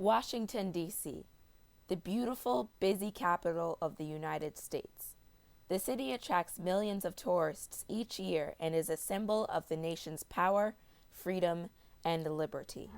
Washington, D.C., the beautiful, busy capital of the United States. The city attracts millions of tourists each year and is a symbol of the nation's power, freedom, and liberty.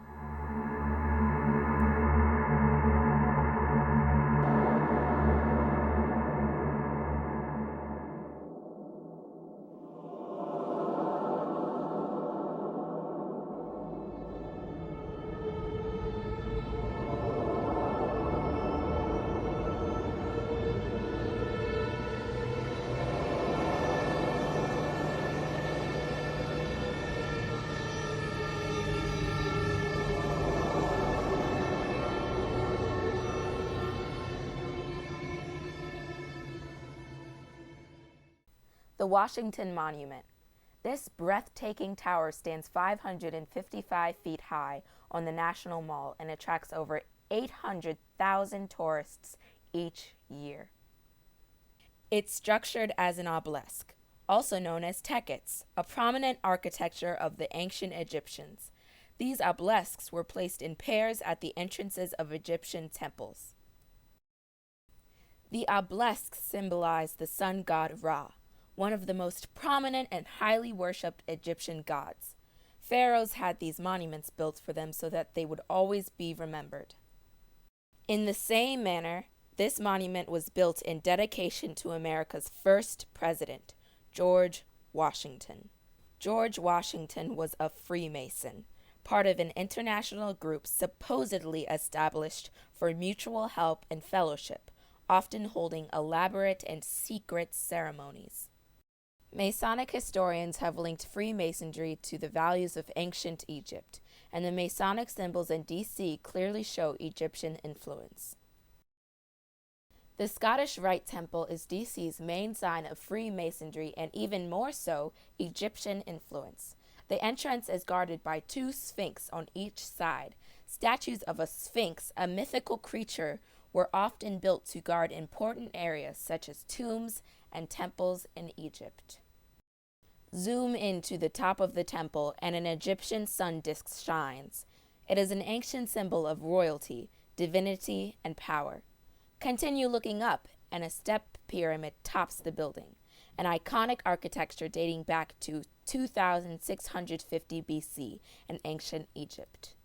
The Washington Monument. This breathtaking tower stands 555 feet high on the National Mall and attracts over 800,000 tourists each year. It's structured as an obelisk, also known as tekkets, a prominent architecture of the ancient Egyptians. These obelisks were placed in pairs at the entrances of Egyptian temples. The obelisks symbolize the sun god Ra, one of the most prominent and highly worshipped Egyptian gods. Pharaohs had these monuments built for them so that they would always be remembered. In the same manner, this monument was built in dedication to America's first president, George Washington. George Washington was a Freemason, part of an international group supposedly established for mutual help and fellowship, often holding elaborate and secret ceremonies. Masonic historians have linked Freemasonry to the values of ancient Egypt, and the Masonic symbols in D.C. clearly show Egyptian influence. The Scottish Rite Temple is D.C.'s main sign of Freemasonry and even more so, Egyptian influence. The entrance is guarded by two sphinx on each side. Statues of a sphinx, a mythical creature, were often built to guard important areas such as tombs and temples in Egypt. Zoom into the top of the temple and an Egyptian sun disk shines. It is an ancient symbol of royalty, divinity, and power. Continue looking up, and a step pyramid tops the building, an iconic architecture dating back to 2650 BC in ancient Egypt.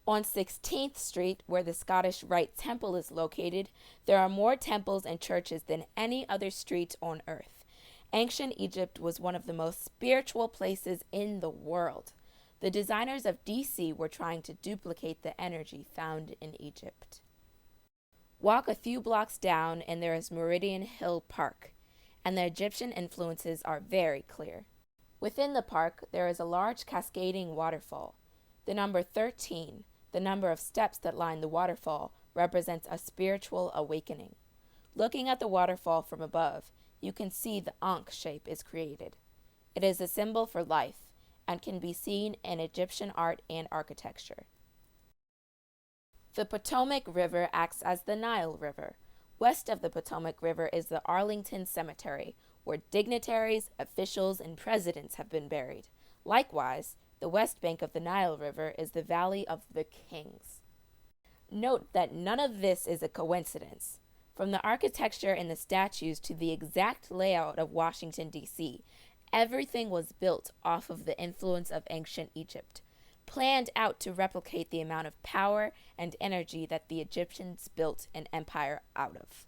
On 16th Street, where the Scottish Rite Temple is located, there are more temples and churches than any other street on earth. Ancient Egypt was one of the most spiritual places in the world. The designers of D.C. were trying to duplicate the energy found in Egypt. Walk a few blocks down and there is Meridian Hill Park, and the Egyptian influences are very clear. Within the park, there is a large cascading waterfall. The number 13, the number of steps that line the waterfall, represents a spiritual awakening. Looking at the waterfall from above, you can see the Ankh shape is created. It is a symbol for life and can be seen in Egyptian art and architecture. The Potomac River acts as the Nile River. West of the Potomac River is the Arlington Cemetery, where dignitaries, officials, and presidents have been buried. Likewise, the west bank of the Nile River is the Valley of the Kings. Note that none of this is a coincidence. From the architecture and the statues to the exact layout of Washington, D.C., everything was built off of the influence of ancient Egypt, planned out to replicate the amount of power and energy that the Egyptians built an empire out of.